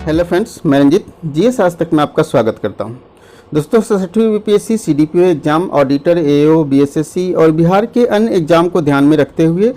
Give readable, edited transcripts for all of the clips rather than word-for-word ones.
Hello friends, मैं Ranjit GS आज तक में आपका स्वागत करता हूं। दोस्तों, 67वीं बीपीएससी सीडीपीओ एग्जाम, ऑडिटर, एओ, बीएसएससी और बिहार के अन्य एग्जाम को ध्यान में रखते हुए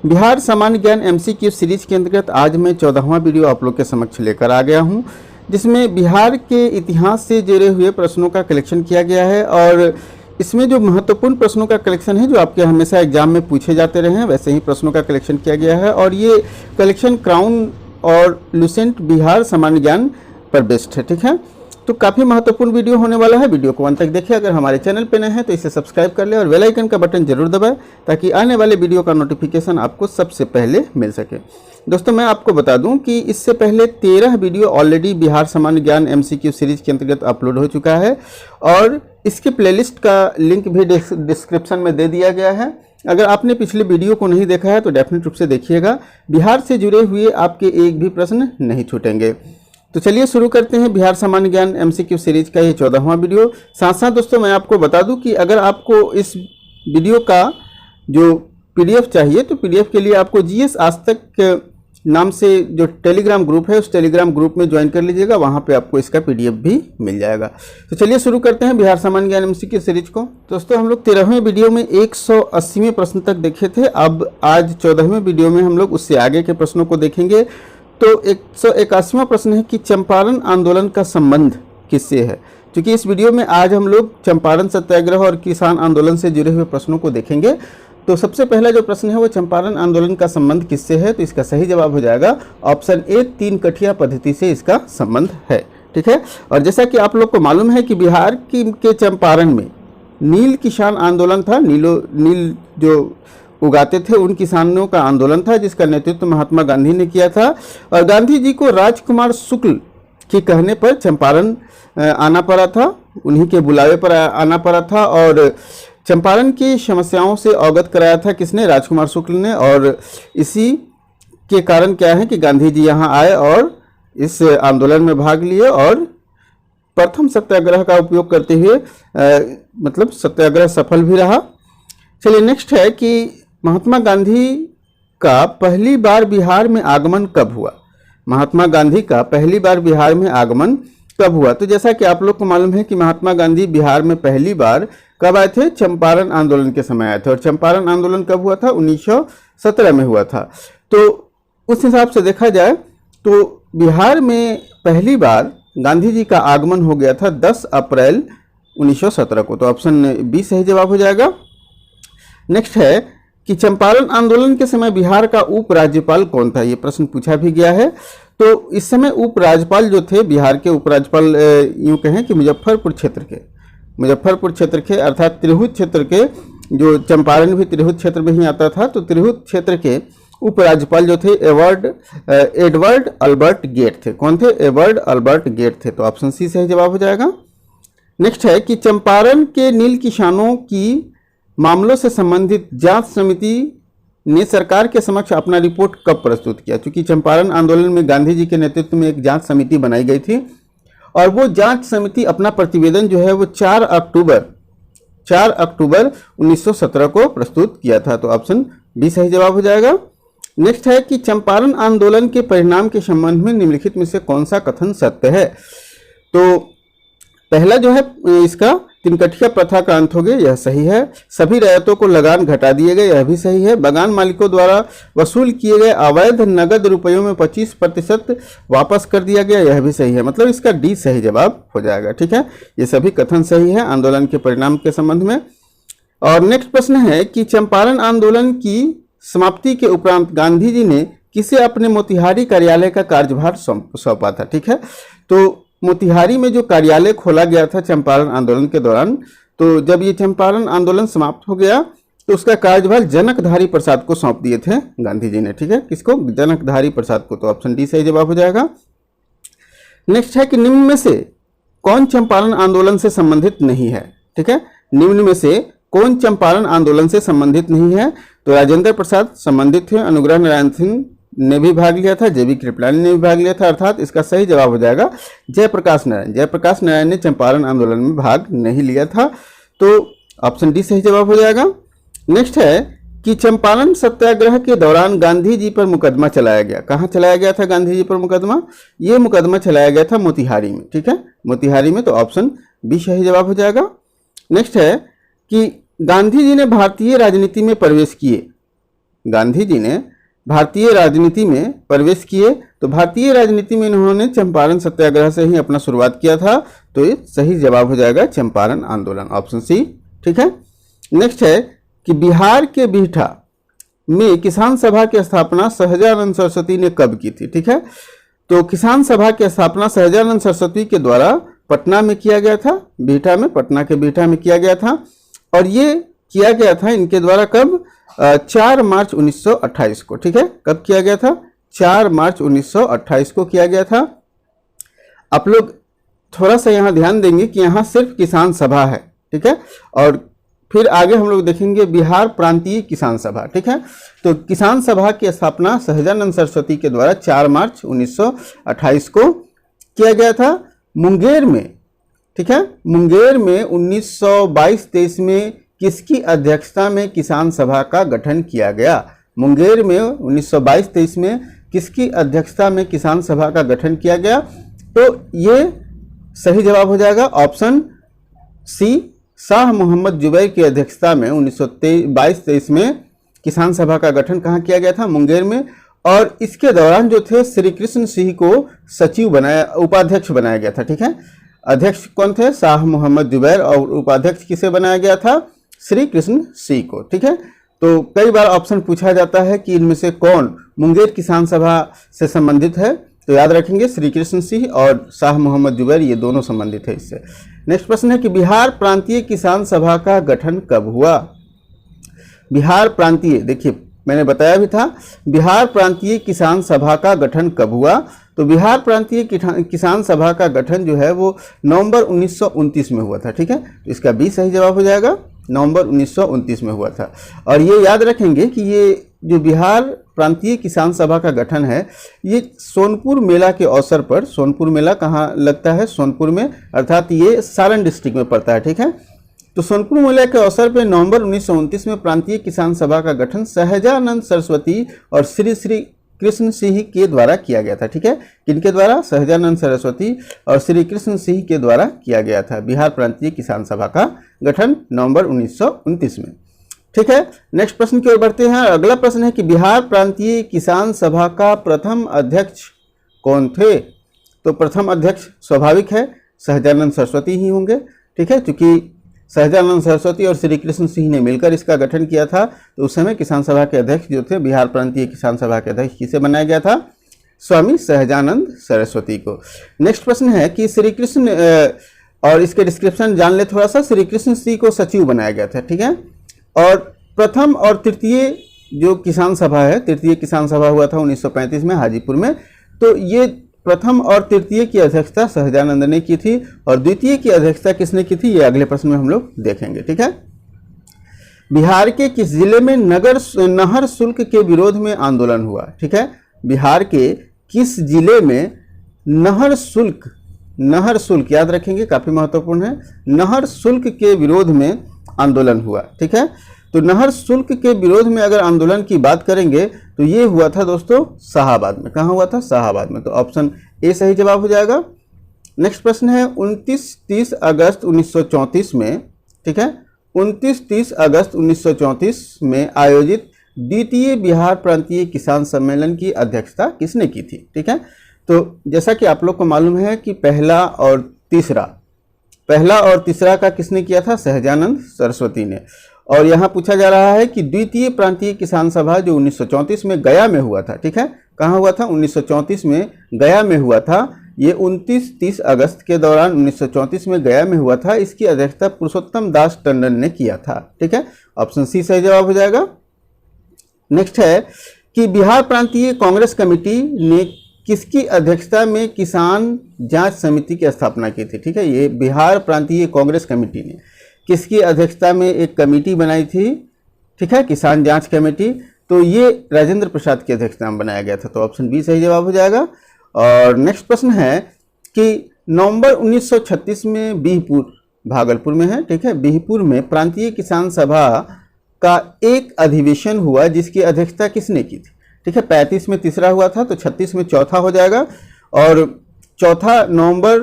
बिहार सामान्य ज्ञान एमसीक्यू सीरीज के अंतर्गत आज मैं 14वां वीडियो आप लोग के समक्ष लेकर आ गया हूं, जिसमें बिहार के इतिहास से जुड़े हुए प्रश्नों का कलेक्शन किया गया है। और इसमें जो महत्वपूर्ण प्रश्नों का कलेक्शन है, जो आपके हमेशा एग्जाम में पूछे जाते रहे हैं, वैसे ही प्रश्नों का कलेक्शन किया गया है। और ये कलेक्शन क्राउन और लुसेंट बिहार सामान्य ज्ञान पर बेस्ड है। ठीक है, तो काफ़ी महत्वपूर्ण वीडियो होने वाला है। वीडियो को अंत तक देखिए। अगर हमारे चैनल पे नए हैं तो इसे सब्सक्राइब कर ले और बेल आइकन का बटन जरूर दबाएं, ताकि आने वाले वीडियो का नोटिफिकेशन आपको सबसे पहले मिल सके। दोस्तों, मैं आपको बता दूं कि इससे पहले 13 वीडियो ऑलरेडी बिहार सामान्य ज्ञान एमसीक्यू सीरीज के अंतर्गत अपलोड हो चुका है, और इसके प्लेलिस्ट का लिंक भी डिस्क्रिप्शन में दे दिया गया है। अगर आपने पिछले वीडियो को नहीं देखा है तो डेफिनेट रूप से देखिएगा। बिहार से जुड़े हुए आपके एक भी प्रश्न नहीं छूटेंगे। तो चलिए शुरू करते हैं बिहार सामान्य ज्ञान एमसीक्यू सीरीज का ये 14वां वीडियो। साथ साथ दोस्तों, मैं आपको बता दूं कि अगर आपको इस वीडियो का जो पीडीएफ चाहिए, तो पीडीएफ के लिए आपको जीएस आज तक नाम से जो टेलीग्राम ग्रुप है, उस टेलीग्राम ग्रुप में ज्वाइन कर लीजिएगा। वहाँ पे आपको इसका पीडीएफ भी मिल जाएगा। तो चलिए शुरू करते हैं बिहार सामान्य ज्ञान एमसीक्यू सीरीज को। दोस्तों, हम लोग 13वें वीडियो में 180वें प्रश्न तक देखे थे। अब आज 14वें वीडियो में हम लोग उससे आगे के प्रश्नों को देखेंगे। तो 181वां प्रश्न है कि चंपारण आंदोलन का संबंध किससे है। क्योंकि इस वीडियो में आज हम लोग चंपारण सत्याग्रह और किसान आंदोलन से जुड़े हुए प्रश्नों को देखेंगे। तो सबसे पहला जो प्रश्न है वो चंपारण आंदोलन का संबंध किससे है, तो इसका सही जवाब हो जाएगा ऑप्शन ए, 3 कठिया पद्धति से इसका संबंध है। ठीक है, और जैसा कि आप लोग को मालूम है कि बिहार के चंपारण में नील किसान आंदोलन था। नील जो उगाते थे उन किसानों का आंदोलन था, जिसका नेतृत्व महात्मा गांधी ने किया था। और गांधी जी को राजकुमार शुक्ल के कहने पर चंपारण आना पड़ा था, उन्हीं के बुलावे पर आना पड़ा था। और चंपारण की समस्याओं से अवगत कराया था किसने, राजकुमार शुक्ल ने। और इसी के कारण क्या है कि गांधी जी यहाँ आए और इस आंदोलन में भाग लिए और प्रथम सत्याग्रह का उपयोग करते हुए मतलब सत्याग्रह सफल भी रहा। चलिए नेक्स्ट है कि महात्मा गांधी का पहली बार बिहार में आगमन कब हुआ। महात्मा गांधी का पहली बार बिहार में आगमन कब हुआ, तो जैसा कि आप लोग को मालूम है कि महात्मा गांधी बिहार में पहली बार कब आए थे, चंपारण आंदोलन के समय आए थे। और चंपारण आंदोलन कब हुआ था, 1917 में हुआ था। तो उस हिसाब से देखा जाए तो बिहार में पहली बार गांधी जी का आगमन हो गया था 10 अप्रैल 1917 को। तो ऑप्शन बी सही जवाब हो जाएगा। नेक्स्ट है कि चंपारण आंदोलन के समय बिहार का उपराज्यपाल कौन था, ये प्रश्न पूछा भी गया है। तो इस समय उपराज्यपाल जो थे, बिहार के उपराज्यपाल यूँ कहें कि मुजफ्फरपुर क्षेत्र के अर्थात तिरहुत क्षेत्र के, जो चंपारण भी तिरहुत क्षेत्र में ही आता था, तो तिरहुत क्षेत्र के उपराज्यपाल जो थे एडवर्ड अल्बर्ट गेट थे। कौन थे, एडवर्ड अल्बर्ट गेट थे। तो ऑप्शन सी सही जवाब हो जाएगा। नेक्स्ट है कि चंपारण के नील किसानों की मामलों से संबंधित जांच समिति ने सरकार के समक्ष अपना रिपोर्ट कब प्रस्तुत किया। क्योंकि चंपारण आंदोलन में गांधी जी के नेतृत्व में एक जांच समिति बनाई गई थी, और वो जांच समिति अपना प्रतिवेदन जो है वो 4 अक्टूबर 1917 को प्रस्तुत किया था। तो ऑप्शन बी सही जवाब हो जाएगा। नेक्स्ट है कि चंपारण आंदोलन के परिणाम के संबंध में निम्नलिखित में से कौन सा कथन सत्य है। तो पहला जो है इसका 3 कठिया प्रथा का अंत हो गया, यह सही है। सभी रैयतों को लगान घटा दिए गए, यह भी सही है। बागान मालिकों द्वारा वसूल किए गए अवैध नगद रुपयों में 25% वापस कर दिया गया, यह भी सही है। मतलब इसका डी सही जवाब हो जाएगा। ठीक है, ये सभी कथन सही है आंदोलन के परिणाम के संबंध में। और नेक्स्ट प्रश्न है कि चंपारण आंदोलन की समाप्ति के उपरांत गांधी जी ने किसे अपने मोतिहारी कार्यालय का कार्यभार सौंपा था। ठीक है, तो मोतिहारी में जो कार्यालय खोला गया था चंपारण आंदोलन के दौरान, तो जब ये चंपारण आंदोलन समाप्त हो गया तो उसका कार्यभार जनकधारी प्रसाद को सौंप दिए थे गांधी जी ने। ठीक है, किसको, जनकधारी प्रसाद को। तो ऑप्शन डी सही जवाब हो जाएगा। नेक्स्ट है कि निम्न में से कौन चंपारण आंदोलन से संबंधित नहीं है। ठीक है, निम्न में से कौन चंपारण आंदोलन से संबंधित नहीं है। तो राजेंद्र प्रसाद संबंधित थे, अनुग्रह नारायण सिंह ने भी भाग लिया था, जेबी कृपलानी ने भी भाग लिया था। अर्थात इसका सही जवाब हो जाएगा जयप्रकाश नारायण ने चंपारण आंदोलन में भाग नहीं लिया था। तो ऑप्शन डी सही जवाब हो जाएगा। नेक्स्ट है कि चंपारण सत्याग्रह के दौरान गांधी जी पर मुकदमा चलाया गया। कहाँ चलाया गया था गांधी जी पर मुकदमा? ये मुकदमा चलाया गया था मोतिहारी में। ठीक है, मोतिहारी में, तो ऑप्शन बी सही जवाब हो जाएगा। नेक्स्ट है कि गांधी जी ने भारतीय राजनीति में प्रवेश किए। गांधी जी ने भारतीय राजनीति में प्रवेश किए, तो भारतीय राजनीति में इन्होंने चंपारण सत्याग्रह से ही अपना शुरुआत किया था, तो ये सही जवाब हो जाएगा चंपारण आंदोलन, ऑप्शन सी। ठीक है, नेक्स्ट है कि बिहार के बिहटा में किसान सभा की स्थापना सहजानंद सरस्वती ने कब की थी? ठीक है, तो किसान सभा की स्थापना सहजानंद सरस्वती के द्वारा पटना में किया गया था, बिहटा में, पटना के बिहटा में किया गया था। और ये किया गया था इनके द्वारा कब? 4 मार्च 1928 को। ठीक है, कब किया गया था? 4 मार्च 1928 को किया गया था। आप लोग थोड़ा सा यहाँ ध्यान देंगे कि यहाँ सिर्फ किसान सभा है। ठीक है, और फिर आगे हम लोग देखेंगे बिहार प्रांतीय किसान सभा। ठीक है, तो किसान सभा की स्थापना सहजानंद सरस्वती के द्वारा 4 मार्च 1928 को किया गया था मुंगेर में। ठीक है, मुंगेर में 1922-23 में किसकी अध्यक्षता में किसान सभा का गठन किया गया? मुंगेर में 1922-23 में किसकी अध्यक्षता में किसान सभा का गठन किया गया? तो ये सही जवाब हो जाएगा ऑप्शन सी, शाह मोहम्मद जुबैर की अध्यक्षता में 1922-23 में किसान सभा का गठन कहाँ किया गया था? मुंगेर में। और इसके दौरान जो थे श्री कृष्ण सिंह को सचिव बनाया, उपाध्यक्ष बनाया गया था। ठीक है, अध्यक्ष कौन थे? शाह मोहम्मद जुबैर, और उपाध्यक्ष किसे बनाया गया था? श्री कृष्ण सिंह को। ठीक है, तो कई बार ऑप्शन पूछा जाता है कि इनमें से कौन मुंगेर किसान सभा से संबंधित है, तो याद रखेंगे श्री कृष्ण सिंह और शाह मोहम्मद जुबैर, ये दोनों संबंधित है इससे। नेक्स्ट प्रश्न है कि बिहार प्रांतीय किसान सभा का गठन कब हुआ? बिहार प्रांतीय, देखिए मैंने बताया भी था, बिहार प्रांतीय किसान सभा का गठन कब हुआ? तो बिहार प्रांतीय किसान सभा का गठन जो है वो नवंबर 1929 में हुआ था। ठीक है, तो इसका बी सही जवाब हो जाएगा, नवंबर 1929 में हुआ था। और ये याद रखेंगे कि ये जो बिहार प्रांतीय किसान सभा का गठन है, ये सोनपुर मेला के अवसर पर, सोनपुर मेला कहाँ लगता है? सोनपुर में, अर्थात ये सारण डिस्ट्रिक्ट में पड़ता है। ठीक है, तो सोनपुर मेला के अवसर पर नवंबर 1929 में प्रांतीय किसान सभा का गठन सहजानंद सरस्वती और श्री कृष्ण सिंह के द्वारा किया गया था। ठीक है, किनके द्वारा? सहजानंद सरस्वती और श्री कृष्ण सिंह के द्वारा किया गया था बिहार प्रांतीय किसान सभा का गठन नवंबर 1929 में। ठीक है, नेक्स्ट प्रश्न की ओर बढ़ते हैं। अगला प्रश्न है कि बिहार प्रांतीय किसान सभा का प्रथम अध्यक्ष कौन थे? तो प्रथम अध्यक्ष स्वाभाविक है सहजानंद सरस्वती ही होंगे। ठीक है, क्योंकि सहजानंद सरस्वती और श्री कृष्ण सिंह ने मिलकर इसका गठन किया था, तो उस समय किसान सभा के अध्यक्ष जो थे, बिहार प्रांतीय किसान सभा के अध्यक्ष किसे बनाया गया था? स्वामी सहजानंद सरस्वती को। नेक्स्ट प्रश्न है कि श्री कृष्ण, और इसके डिस्क्रिप्शन जान ले थोड़ा सा, श्री कृष्ण सिंह को सचिव बनाया गया था। ठीक है, और प्रथम और तृतीय जो किसान सभा है, तृतीय किसान सभा हुआ था 1935 में हाजीपुर में, तो ये प्रथम और तृतीय की अध्यक्षता सहजानंद ने की थी, और द्वितीय की अध्यक्षता किसने की थी, ये अगले प्रश्न में हम लोग देखेंगे। ठीक है, बिहार के किस जिले में नहर शुल्क के विरोध में आंदोलन हुआ? ठीक है, बिहार के किस जिले में नहर शुल्क याद रखेंगे, काफी महत्वपूर्ण है, नहर शुल्क के विरोध में आंदोलन हुआ? ठीक है, तो नहर शुल्क के विरोध में अगर आंदोलन की बात करेंगे तो ये हुआ था दोस्तों शाहाबाद में। कहाँ हुआ था? शाहाबाद में, तो ऑप्शन ए सही जवाब हो जाएगा। नेक्स्ट प्रश्न है 29-30 अगस्त 1934 में, ठीक है, 29-30 अगस्त 1934 में आयोजित द्वितीय बिहार प्रांतीय किसान सम्मेलन की अध्यक्षता किसने की थी? ठीक है, तो जैसा कि आप लोग को मालूम है कि पहला और तीसरा का किसने किया था? सहजानंद सरस्वती ने। और यहाँ पूछा जा रहा है कि द्वितीय प्रांतीय किसान सभा जो 1934 में गया में हुआ था, ठीक है, कहाँ हुआ था? 1934 में गया में हुआ था। ये 29-30 अगस्त के दौरान 1934 में गया में हुआ था। इसकी अध्यक्षता पुरुषोत्तम दास टंडन ने किया था। ठीक है, ऑप्शन सी सही जवाब हो जाएगा। नेक्स्ट है कि बिहार प्रांतीय कांग्रेस कमेटी ने किसकी अध्यक्षता में किसान जांच समिति की स्थापना की थी? ठीक है, ये बिहार प्रांतीय कांग्रेस कमेटी ने किसकी अध्यक्षता में एक कमेटी बनाई थी? ठीक है, किसान जांच कमेटी, तो ये राजेंद्र प्रसाद की अध्यक्षता में बनाया गया था, तो ऑप्शन बी सही जवाब हो जाएगा। और नेक्स्ट प्रश्न है कि नवंबर 1936 में बिहपुर, भागलपुर में है, ठीक है, बिहपुर में प्रांतीय किसान सभा का एक अधिवेशन हुआ जिसकी अध्यक्षता किसने की थी? ठीक है, 35 में तीसरा हुआ था तो 36 में चौथा हो जाएगा, और चौथा नवंबर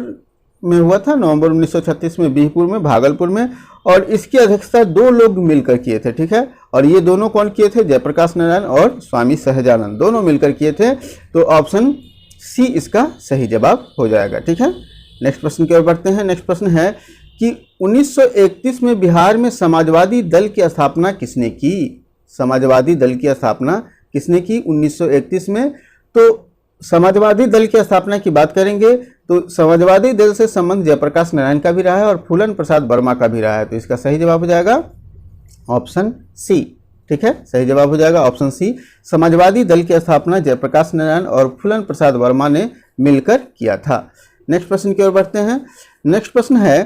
में हुआ था, नवंबर 1936 में बिहपुर में, भागलपुर में, और इसकी अध्यक्षता दो लोग मिलकर किए थे। ठीक है, और ये दोनों कौन किए थे? जयप्रकाश नारायण और स्वामी सहजानंद, दोनों मिलकर किए थे। तो ऑप्शन सी इसका सही जवाब हो जाएगा। ठीक है, नेक्स्ट प्रश्न की ओर बढ़ते हैं। नेक्स्ट प्रश्न है कि 1931 में बिहार में समाजवादी दल की स्थापना किसने की? समाजवादी दल की स्थापना किसने की 1931 में? तो समाजवादी दल की स्थापना की बात करेंगे तो समाजवादी दल से संबंध जयप्रकाश नारायण का भी रहा है और फूलन प्रसाद वर्मा का भी रहा है। तो इसका सही जवाब हो जाएगा ऑप्शन सी। ठीक है, सही जवाब हो जाएगा ऑप्शन सी। समाजवादी दल की स्थापना जयप्रकाश नारायण और फूलन प्रसाद वर्मा ने मिलकर किया था। नेक्स्ट प्रश्न की ओर बढ़ते हैं। नेक्स्ट प्रश्न है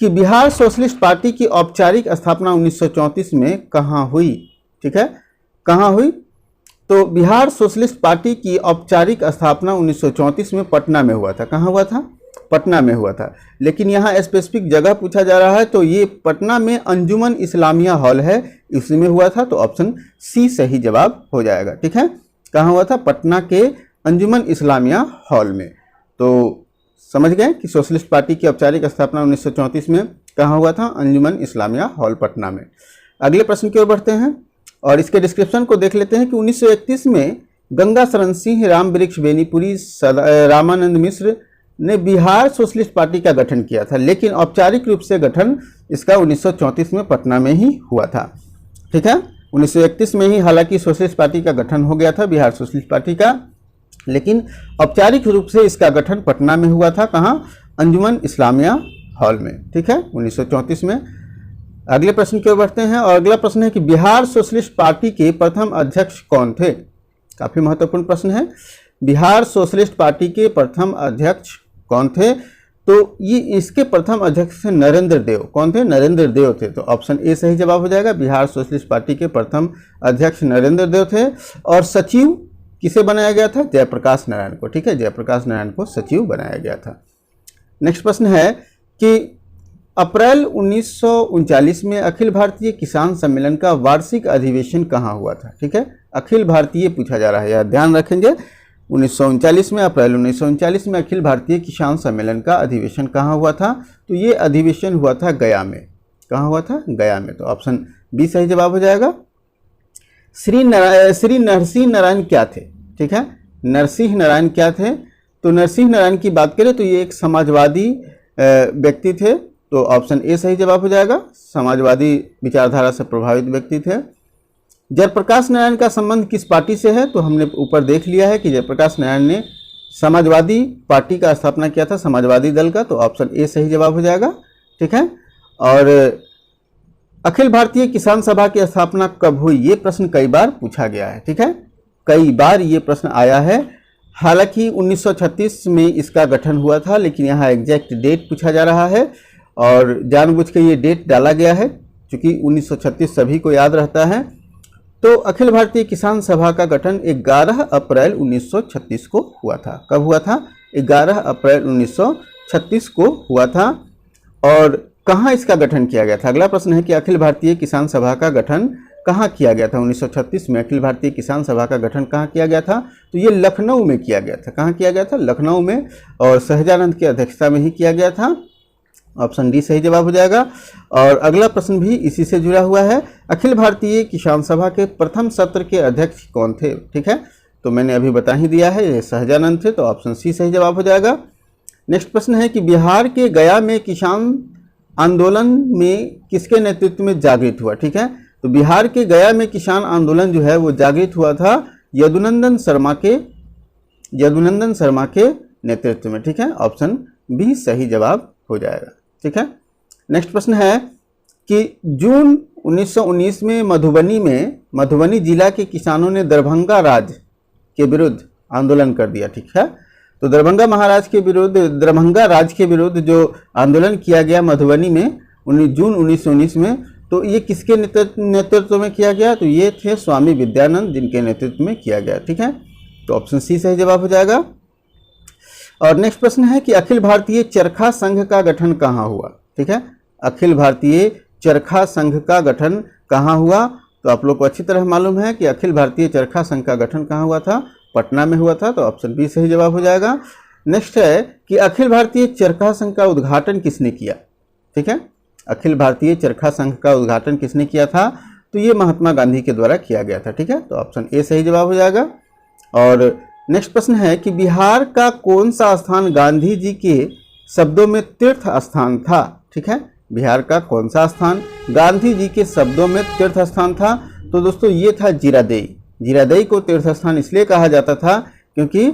कि बिहार सोशलिस्ट पार्टी की औपचारिक स्थापना 1934 में कहाँ हुई? ठीक है, कहाँ हुई? तो बिहार सोशलिस्ट पार्टी की औपचारिक स्थापना 1934 में पटना में हुआ था। कहाँ हुआ था? पटना में हुआ था। लेकिन यहाँ स्पेसिफिक जगह पूछा जा रहा है, तो ये पटना में अंजुमन इस्लामिया हॉल है, इसमें हुआ था। तो ऑप्शन सी सही जवाब हो जाएगा। ठीक है, कहाँ हुआ था? पटना के अंजुमन इस्लामिया हॉल में। तो समझ गए कि सोशलिस्ट पार्टी की औपचारिक स्थापना 1934 में कहाँ हुआ था? अंजुमन इस्लामिया हॉल पटना में। अगले प्रश्न की ओर बढ़ते हैं और इसके डिस्क्रिप्शन को देख लेते हैं कि 1931 में गंगा शरण सिंह, राम वृक्ष बेनीपुरी, रामानंद मिश्र ने बिहार सोशलिस्ट पार्टी का गठन किया था, लेकिन औपचारिक रूप से गठन इसका 1934 में पटना में ही हुआ था। ठीक है, 1931 में ही हालांकि सोशलिस्ट पार्टी का गठन हो गया था, बिहार सोशलिस्ट पार्टी का, लेकिन औपचारिक रूप से इसका गठन पटना में हुआ था। कहाँ? अंजुमन इस्लामिया हॉल में। ठीक है, 1934 में। अगले प्रश्न की ओर बढ़ते हैं और अगला प्रश्न है कि बिहार सोशलिस्ट पार्टी के प्रथम अध्यक्ष कौन थे? काफी महत्वपूर्ण प्रश्न है। बिहार सोशलिस्ट पार्टी के प्रथम अध्यक्ष कौन थे? तो ये इसके प्रथम अध्यक्ष थे नरेंद्र देव। कौन थे? नरेंद्र देव थे। तो ऑप्शन ए सही जवाब हो जाएगा। बिहार सोशलिस्ट पार्टी के प्रथम अध्यक्ष नरेंद्र देव थे। और सचिव किसे बनाया गया था? जयप्रकाश नारायण को। ठीक है, जयप्रकाश नारायण को सचिव बनाया गया था। नेक्स्ट प्रश्न है कि अप्रैल 1939 में अखिल भारतीय किसान सम्मेलन का वार्षिक अधिवेशन कहाँ हुआ था? ठीक है, अखिल भारतीय पूछा जा रहा है, यार ध्यान रखेंगे। 1939 में, अप्रैल 1939 में अखिल भारतीय किसान सम्मेलन का अधिवेशन कहाँ हुआ था? तो ये अधिवेशन हुआ था गया में। कहाँ हुआ था? गया में। तो ऑप्शन बी सही जवाब हो जाएगा। श्री नरसिंह नारायण क्या थे? ठीक है, नरसिंह नारायण क्या थे? तो नरसिंह नारायण की बात करें तो ये एक समाजवादी व्यक्ति थे। तो ऑप्शन ए सही जवाब हो जाएगा। समाजवादी विचारधारा से प्रभावित व्यक्ति थे। जयप्रकाश नारायण का संबंध किस पार्टी से है? तो हमने ऊपर देख लिया है कि जयप्रकाश नारायण ने समाजवादी पार्टी का स्थापना किया था, समाजवादी दल का। तो ऑप्शन ए सही जवाब हो जाएगा। ठीक है, और अखिल भारतीय किसान सभा की स्थापना कब हुई? ये प्रश्न कई बार पूछा गया है। ठीक है, कई बार ये प्रश्न आया है। हालांकि 1936 में इसका गठन हुआ था, लेकिन यहाँ एग्जैक्ट डेट पूछा जा रहा है और जानबूझ के ये डेट डाला गया है क्योंकि 1936 सभी को याद रहता है। तो अखिल भारतीय किसान सभा का गठन 11 अप्रैल 1936 को हुआ था। कब हुआ था? 11 अप्रैल 1936 को हुआ था। और कहाँ इसका गठन किया गया था? अगला प्रश्न है कि अखिल भारतीय किसान सभा का गठन कहाँ किया गया था? 1936 में अखिल भारतीय किसान सभा का गठन कहाँ किया गया था? तो ये लखनऊ में किया गया था। कहाँ किया गया था? लखनऊ में, और सहजानंद की अध्यक्षता में ही किया गया था। ऑप्शन डी सही जवाब हो जाएगा। और अगला प्रश्न भी इसी से जुड़ा हुआ है। अखिल भारतीय किसान सभा के प्रथम सत्र के अध्यक्ष कौन थे? ठीक है, तो मैंने अभी बता ही दिया है, ये सहजानंद थे। तो ऑप्शन सी सही जवाब हो जाएगा। नेक्स्ट प्रश्न है कि बिहार के गया में किसान आंदोलन में किसके नेतृत्व में जागृत हुआ? ठीक है, तो बिहार के गया में किसान आंदोलन जो है वो जागृत हुआ था यदुनंदन शर्मा के नेतृत्व में। ठीक है, ऑप्शन बी सही जवाब हो जाएगा। ठीक है, नेक्स्ट प्रश्न है कि जून 1919 में मधुबनी जिला के किसानों ने दरभंगा राज के विरुद्ध आंदोलन कर दिया। ठीक है, तो दरभंगा राज के विरुद्ध जो आंदोलन किया गया मधुबनी में जून 1919 में, तो ये किसके नेतृत्व में किया गया? तो ये थे स्वामी विद्यानंद, जिनके नेतृत्व में किया गया। ठीक है, तो ऑप्शन सी सही जवाब हो जाएगा। और नेक्स्ट प्रश्न है कि अखिल भारतीय चरखा संघ का गठन कहाँ हुआ? ठीक है, अखिल भारतीय चरखा संघ का गठन कहाँ हुआ? तो आप लोग को अच्छी तरह मालूम है कि अखिल भारतीय चरखा संघ का गठन कहाँ हुआ था, पटना में हुआ था, तो ऑप्शन बी सही जवाब हो जाएगा। नेक्स्ट है कि अखिल भारतीय चरखा संघ का उद्घाटन किसने किया। ठीक है, अखिल भारतीय चरखा संघ का उद्घाटन किसने किया था, तो ये महात्मा गांधी के द्वारा किया गया था। ठीक है, तो ऑप्शन ए सही जवाब हो जाएगा। और नेक्स्ट प्रश्न है कि बिहार का कौन सा स्थान गांधी जी के शब्दों में तीर्थ स्थान था। ठीक है, बिहार का कौन सा स्थान गांधी जी के शब्दों में तीर्थ स्थान था, तो दोस्तों ये था जीरादेई। जीरादेई को तीर्थ स्थान इसलिए कहा जाता था क्योंकि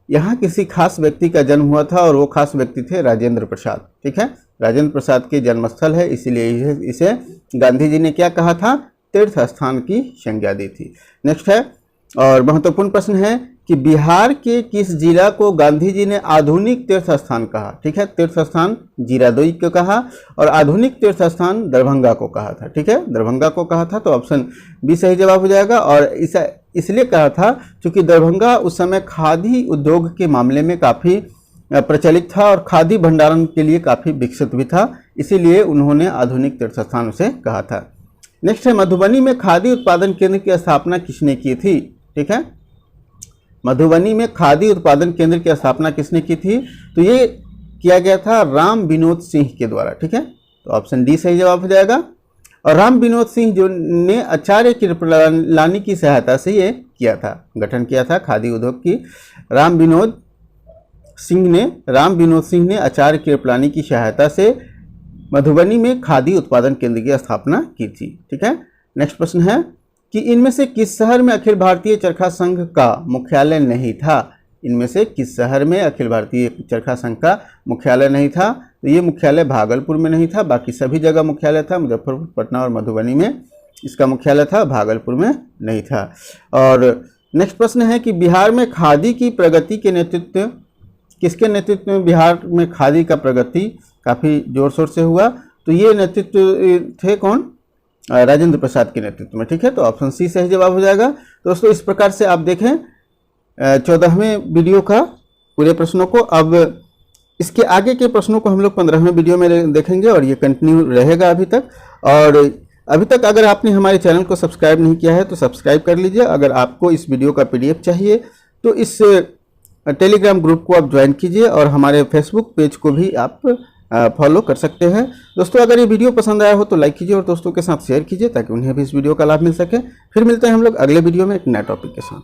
यहाँ किसी खास व्यक्ति का जन्म हुआ था और वो खास व्यक्ति थे राजेंद्र प्रसाद। ठीक है, राजेंद्र प्रसाद के जन्मस्थल है, इसीलिए इसे गांधी जी ने क्या कहा था, तीर्थ स्थान की संज्ञा दी थी। नेक्स्ट है और महत्वपूर्ण प्रश्न है कि बिहार के किस जिला को गांधी जी ने आधुनिक तीर्थ स्थान कहा। ठीक है, तीर्थ स्थान जीरादेई को कहा और आधुनिक तीर्थ स्थान दरभंगा को कहा था। ठीक है, दरभंगा को कहा था, तो ऑप्शन बी सही जवाब हो जाएगा। और इसलिए कहा था क्योंकि दरभंगा उस समय खादी उद्योग के मामले में काफ़ी प्रचलित था और खादी भंडारण के लिए काफ़ी विकसित भी था, इसीलिए उन्होंने आधुनिक तीर्थ स्थान उसे कहा था। नेक्स्ट है मधुबनी में खादी उत्पादन केंद्र की स्थापना किसने की थी। ठीक है, मधुबनी में खादी उत्पादन केंद्र की स्थापना किसने की थी, तो ये किया गया था राम विनोद सिंह के द्वारा। ठीक है, तो ऑप्शन डी सही जवाब हो जाएगा। और राम विनोद सिंह जो ने आचार्य कृपलानी की सहायता से ये किया था, गठन किया था खादी उद्योग की। राम विनोद सिंह ने आचार्य कृपलानी की सहायता से मधुबनी में खादी उत्पादन केंद्र की स्थापना की थी। ठीक है, नेक्स्ट प्रश्न है कि इनमें से किस शहर में अखिल भारतीय चरखा संघ का मुख्यालय नहीं था। इनमें से किस शहर में अखिल भारतीय चरखा संघ का मुख्यालय नहीं था, तो ये मुख्यालय भागलपुर में नहीं था, बाकी सभी जगह मुख्यालय था, मुजफ्फरपुर, पटना और मधुबनी में इसका मुख्यालय था, भागलपुर में नहीं था। और नेक्स्ट प्रश्न है कि बिहार में खादी की प्रगति के नेतृत्व किसके नेतृत्व में बिहार में खादी का प्रगति काफ़ी जोर शोर से हुआ, तो ये नेतृत्व थे कौन, राजेंद्र प्रसाद के नेतृत्व में। ठीक है, तो ऑप्शन सी सही जवाब हो जाएगा। दोस्तों इस प्रकार से आप देखें 14वें वीडियो का पूरे प्रश्नों को। अब इसके आगे के प्रश्नों को हम लोग 15वें वीडियो में देखेंगे और ये कंटिन्यू रहेगा अभी तक। और अभी तक अगर आपने हमारे चैनल को सब्सक्राइब नहीं किया है तो सब्सक्राइब कर लीजिए। अगर आपको इस वीडियो का PDF चाहिए तो इस टेलीग्राम ग्रुप को आप ज्वाइन कीजिए और हमारे फेसबुक पेज को भी आप फॉलो कर सकते हैं। दोस्तों अगर ये वीडियो पसंद आया हो तो लाइक कीजिए और दोस्तों के साथ शेयर कीजिए ताकि उन्हें भी इस वीडियो का लाभ मिल सके। फिर मिलते हैं हम लोग अगले वीडियो में एक नए टॉपिक के साथ।